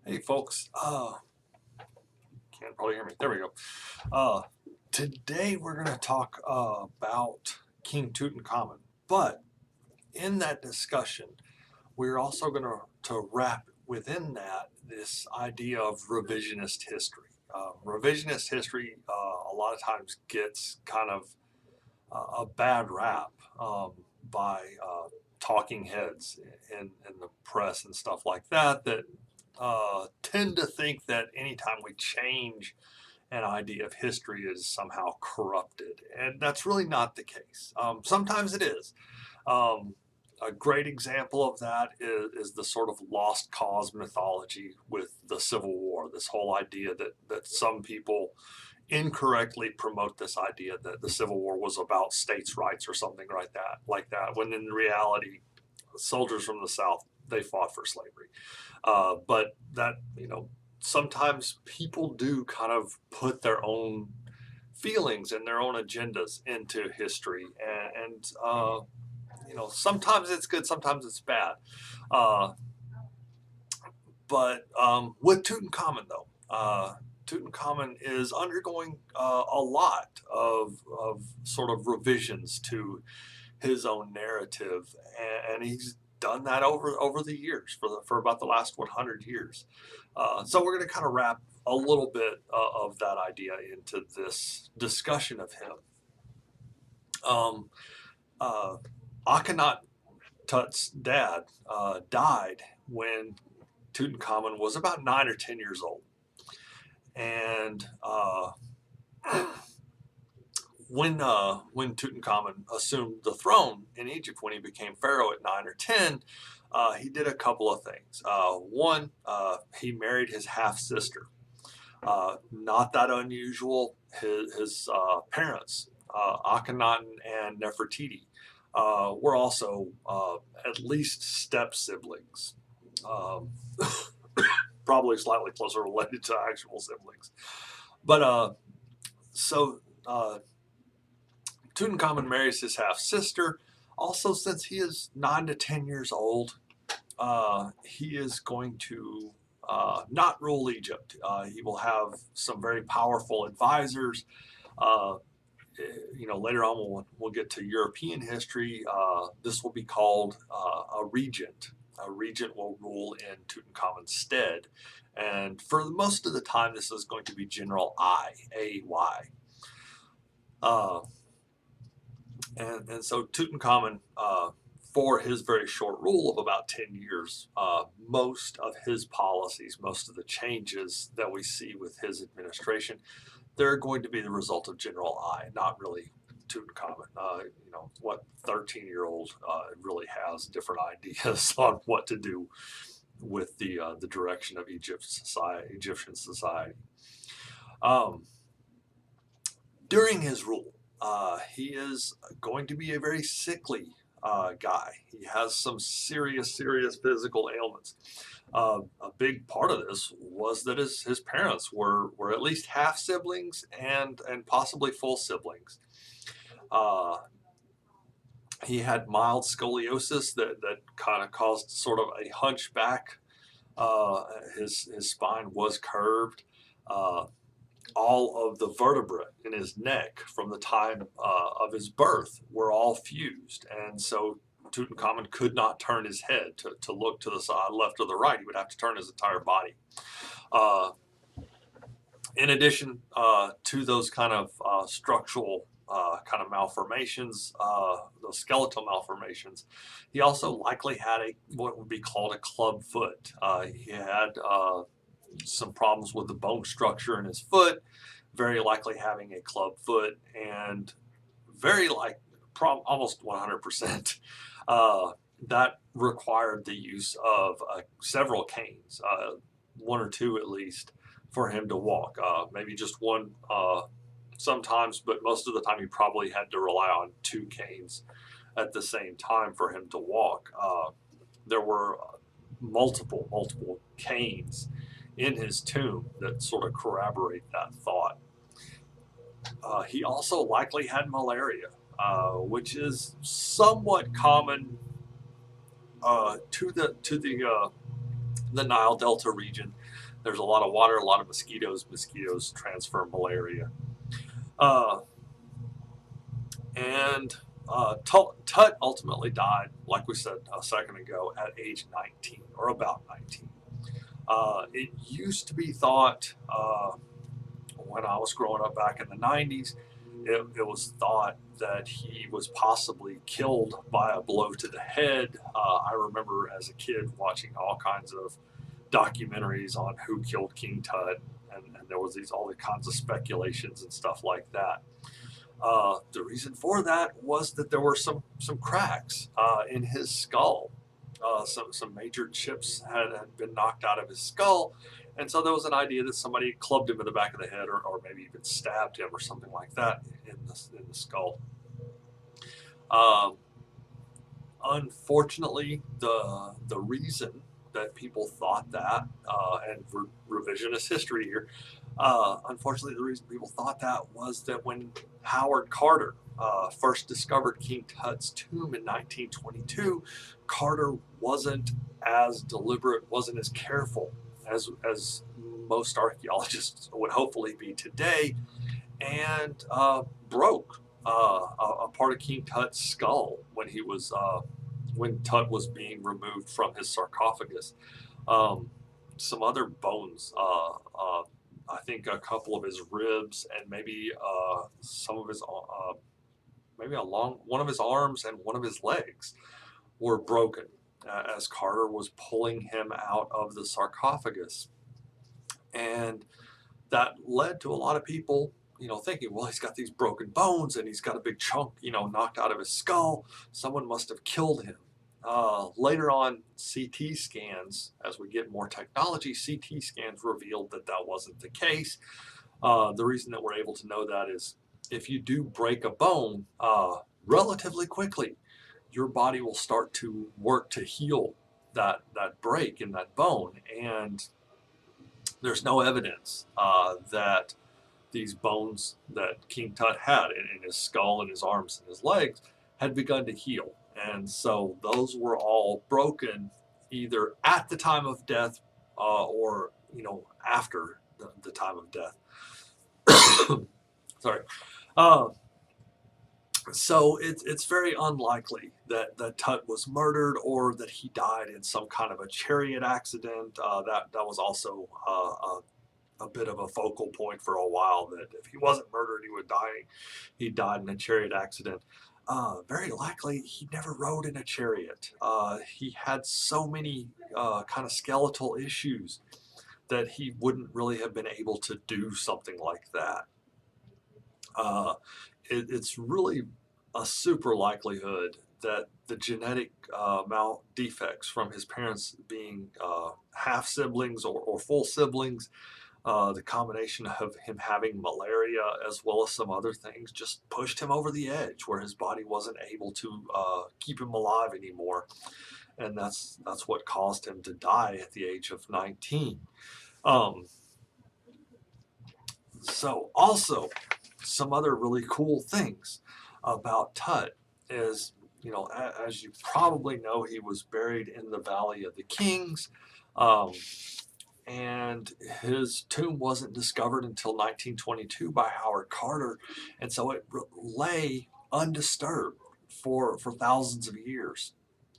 Hey folks, can't probably hear me. There we go. Today we're going to talk about King Tutankhamun, but in that discussion, we're also going to wrap within that this idea of revisionist history. Revisionist history a lot of times gets kind of a bad rap by talking heads in the press and stuff like that that tend to think that anytime we change an idea of history is somehow corrupted. And that's really not the case. Sometimes it is. A great example of that is the sort of lost cause mythology with the Civil War. This whole idea that some people incorrectly promote this idea that the Civil War was about states' rights or something like that, when in reality, soldiers from the South, they fought for slavery. But that, sometimes people do kind of put their own feelings and their own agendas into history. Sometimes it's good, sometimes it's bad. But with Tutankhamun, though, Tutankhamun is undergoing a lot of sort of revisions to his own narrative, and he's done that over the years for about the last 100 years. So we're going to kind of wrap a little bit of that idea into this discussion of him. Akhenaten's dad died when Tutankhamun was about 9 or 10 years old, and when Tutankhamun assumed the throne in Egypt, when he became pharaoh at 9 or 10, he did a couple of things. One, he married his half sister. Not that unusual. His parents, Akhenaten and Nefertiti, were also at least step siblings. Probably slightly closer related to actual siblings. But so Tutankhamun marries his half sister. Also, since he is 9 to 10 years old, he is going to not rule Egypt. He will have some very powerful advisors. Later on we'll get to European history. This will be called a regent. A regent will rule in Tutankhamun's stead. And for most of the time, this is going to be General A-Y. And so Tutankhamun, for his very short rule of about 10 years, most of his policies, most of the changes that we see with his administration, they're going to be the result of General I, not really Tutankhamun. 13-year-old really has different ideas on what to do with the direction of Egyptian society. During his rule, he is going to be a very sickly guy. He has some serious physical ailments. A big part of this was that his parents were at least half siblings and possibly full siblings. He had mild scoliosis that kind of caused sort of a hunchback. His spine was curved. All of the vertebrae in his neck from the time of his birth were all fused. And so Tutankhamun could not turn his head to look to the side, left or the right. He would have to turn his entire body. In addition to those kind of structural kind of malformations, those skeletal malformations, he also likely had what would be called a club foot. He had some problems with the bone structure in his foot, very likely having a club foot, and almost 100%. That required the use of several canes, one or two at least, for him to walk. Maybe just one sometimes, but most of the time he probably had to rely on 2 canes at the same time for him to walk. There were multiple canes in his tomb that sort of corroborate that thought. He also likely had malaria, which is somewhat common to the the Nile Delta region. There's a lot of water, a lot of mosquitoes. Mosquitoes transfer malaria. Uh, and Tut ultimately died, like we said a second ago, at age 19, or about 19. It used to be thought, when I was growing up back in the 90s, it was thought that he was possibly killed by a blow to the head. I remember as a kid watching all kinds of documentaries on who killed King Tut, and there was all the kinds of speculations and stuff like that. The reason for that was that there were some cracks in his skull. Some major chips had been knocked out of his skull, and so there was an idea that somebody clubbed him in the back of the head, or maybe even stabbed him or something like that in the skull. Um, Unfortunately, the reason that people thought that, and revisionist history here, unfortunately, the reason people thought that was that when Howard Carter first discovered King Tut's tomb in 1922, Carter wasn't as deliberate, wasn't as careful as most archaeologists would hopefully be today, and broke a part of King Tut's skull when Tut was being removed from his sarcophagus. Um, some other bones, I think a couple of his ribs, and maybe some of his maybe one of his arms and one of his legs were broken as Carter was pulling him out of the sarcophagus, and that led to a lot of people, thinking, well, he's got these broken bones and he's got a big chunk, knocked out of his skull. Someone must have killed him. Later on, CT scans, as we get more technology, CT scans revealed that that wasn't the case. The reason that we're able to know that is if you do break a bone relatively quickly, your body will start to work to heal that break in that bone. And there's no evidence that these bones that King Tut had in his skull and his arms and his legs had begun to heal. And so those were all broken either at the time of death or, after the time of death. Sorry. Uh, so it's very unlikely that Tut was murdered or that he died in some kind of a chariot accident. That was also a bit of a focal point for a while, that if he wasn't murdered, he would die. He died in a chariot accident. Very likely, he never rode in a chariot. He had so many kind of skeletal issues that he wouldn't really have been able to do something like that. It's really a super likelihood that the genetic defects from his parents being half siblings or full siblings, the combination of him having malaria as well as some other things, just pushed him over the edge where his body wasn't able to keep him alive anymore. And that's what caused him to die at the age of 19. So also, some other really cool things about Tut is, as you probably know, he was buried in the Valley of the Kings. And his tomb wasn't discovered until 1922 by Howard Carter, and so it lay undisturbed for thousands of years.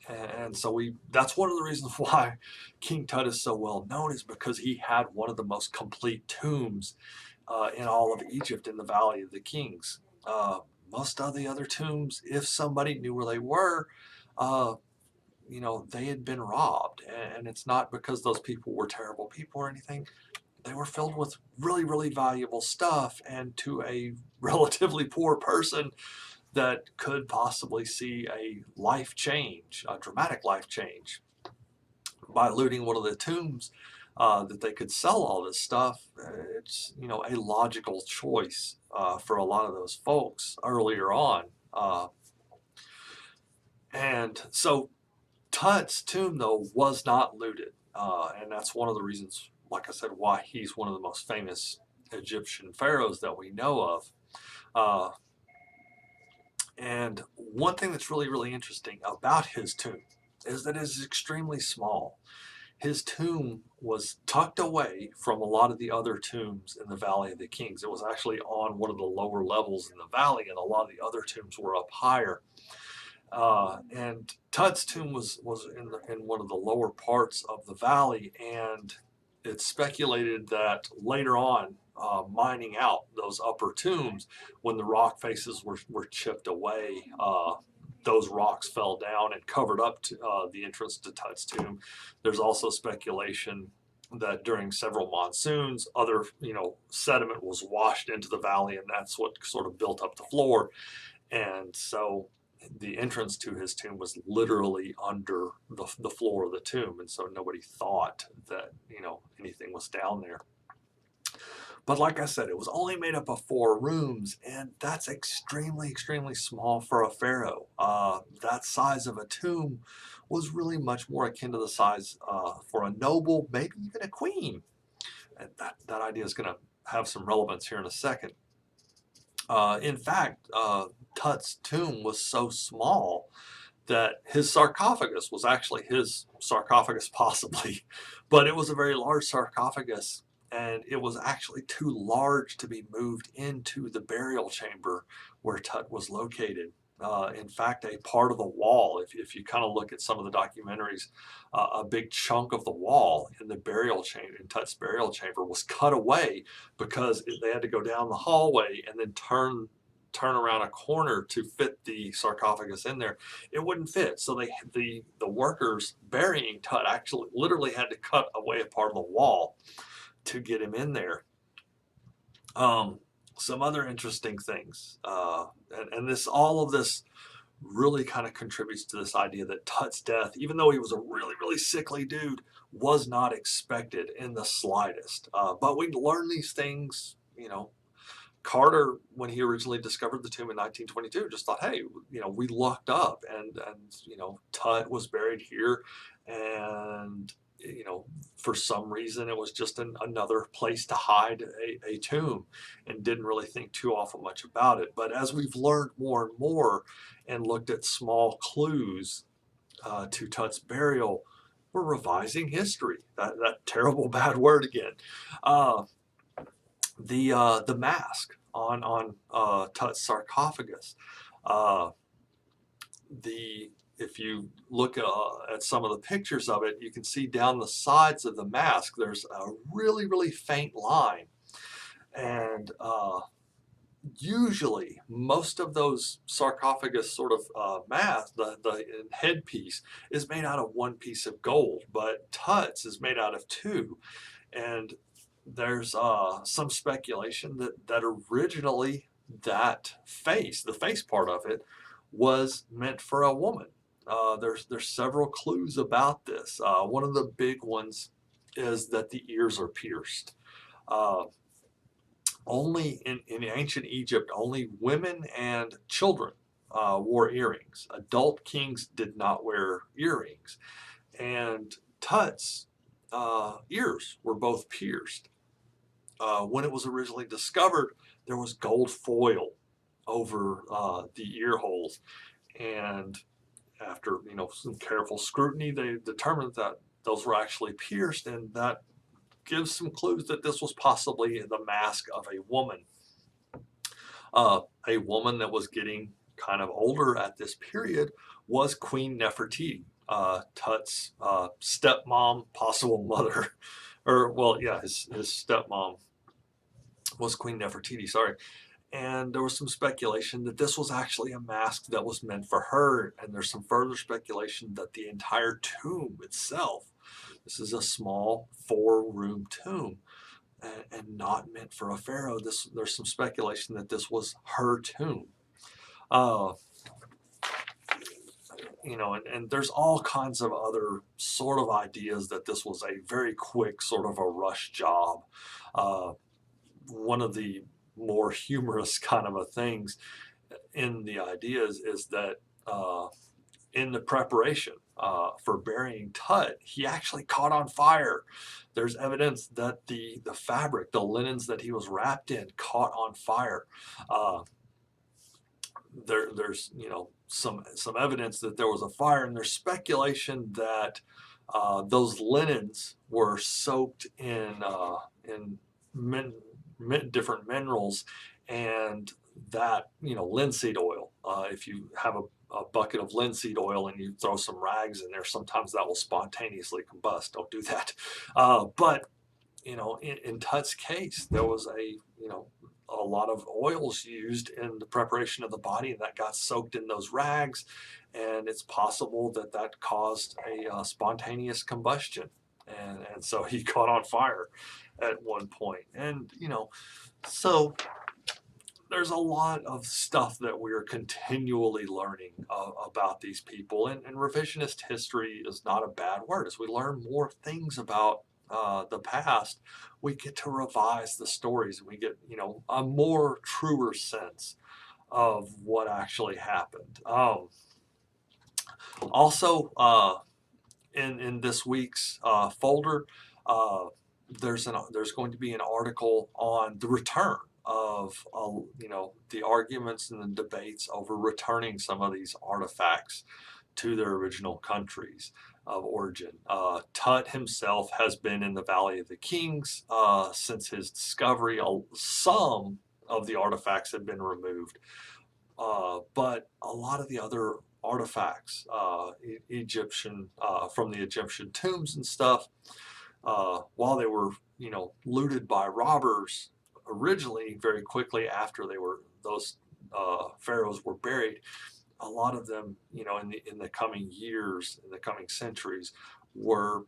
And so that's one of the reasons why King Tut is so well known, is because he had one of the most complete tombs in all of Egypt in the Valley of the Kings. Most of the other tombs, if somebody knew where they were, uh, they had been robbed. And it's not because those people were terrible people or anything. They were filled with really, really valuable stuff. And to a relatively poor person that could possibly see a life change, a dramatic life change, by looting one of the tombs, that they could sell all this stuff, it's, a logical choice for a lot of those folks earlier on. And so Tut's tomb, though, was not looted. And that's one of the reasons, like I said, why he's one of the most famous Egyptian pharaohs that we know of. And one thing that's really, really interesting about his tomb is that it is extremely small. his tomb was tucked away from a lot of the other tombs in the Valley of the Kings. It was actually on one of the lower levels in the valley, and a lot of the other tombs were up higher. And Tut's tomb was in one of the lower parts of the valley, and it's speculated that later on, mining out those upper tombs, when the rock faces were chipped away, those rocks fell down and covered up the entrance to Tut's tomb. There's also speculation that during several monsoons, other sediment was washed into the valley, and that's what sort of built up the floor. And so the entrance to his tomb was literally under the floor of the tomb, and so nobody thought that anything was down there. But like I said, it was only made up of 4 rooms, and that's extremely, extremely small for a pharaoh. That size of a tomb was really much more akin to the size for a noble, maybe even a queen. And that idea is going to have some relevance here in a second. In fact, Tut's tomb was so small that his sarcophagus was actually his sarcophagus, possibly, but it was a very large sarcophagus, and it was actually too large to be moved into the burial chamber where Tut was located. In fact, a part of the wall, if you kind of look at some of the documentaries, a big chunk of the wall in the burial chamber, in Tut's burial chamber, was cut away because they had to go down the hallway and then turn around a corner to fit the sarcophagus in there. It wouldn't fit, so the workers burying Tut actually literally had to cut away a part of the wall to get him in there. Some other interesting things, and all of this really kind of contributes to this idea that Tut's death, even though he was a really, really sickly dude, was not expected in the slightest. But we learn these things, Carter, when he originally discovered the tomb in 1922, just thought, hey, we lucked up, and Tut was buried here, and for some reason it was just another place to hide a tomb, and didn't really think too awful much about it. But as we've learned more and more and looked at small clues to Tut's burial, we're revising history. That terrible bad word again. The mask on Tut's sarcophagus. If you look at some of the pictures of it, you can see down the sides of the mask there's a really, really faint line, and usually most of those sarcophagus sort of mask, the headpiece, is made out of one piece of gold, but Tut's is made out of 2, and there's some speculation that originally the face part of it, was meant for a woman. There's several clues about this. One of the big ones is that the ears are pierced. Only in ancient Egypt, only women and children wore earrings. Adult kings did not wear earrings, and Tut's ears were both pierced. When it was originally discovered, there was gold foil over the ear holes, and after some careful scrutiny, they determined that those were actually pierced, and that gives some clues that this was possibly the mask of a woman that was getting kind of older at this period was Queen Nefertiti, Tut's stepmom, possible mother, or well, yeah, his stepmom was Queen Nefertiti, sorry. And there was some speculation that this was actually a mask that was meant for her, and there's some further speculation that the entire tomb itself, this is a small 4-room tomb, and not meant for a pharaoh. There's some speculation that this was her tomb. And there's all kinds of other sort of ideas that this was a very quick sort of a rush job. One of the more humorous kind of a things in the ideas is that in the preparation for burying Tut, he actually caught on fire. There's evidence that the fabric, the linens that he was wrapped in, caught on fire. There's some evidence that there was a fire, and there's speculation that those linens were soaked in different minerals, and that, linseed oil. If you have a bucket of linseed oil and you throw some rags in there, sometimes that will spontaneously combust. Don't do that. But in Tut's case, there was a lot of oils used in the preparation of the body, and that got soaked in those rags, and it's possible that that caused a spontaneous combustion, and so he caught on fire at one point, and so there's a lot of stuff that we're continually learning about these people, and revisionist history is not a bad word. As we learn more things about the past, we get to revise the stories, and we get a more truer sense of what actually happened. Also, in this week's folder, uh, there's going to be an article on the return of the arguments and the debates over returning some of these artifacts to their original countries of origin. Tut himself has been in the Valley of the Kings since his discovery. Some of the artifacts have been removed, but a lot of the other artifacts, Egyptian from the Egyptian tombs and stuff, while they were looted by robbers originally, very quickly after those pharaohs were buried, a lot of them in the coming years, in the coming centuries, were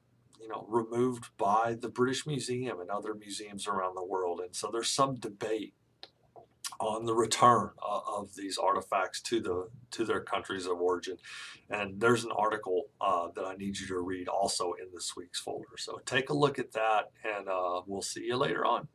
removed by the British Museum and other museums around the world, and so there's some debate on the return of these artifacts to their countries of origin. And there's an article that I need you to read also in this week's folder. So take a look at that, and we'll see you later on.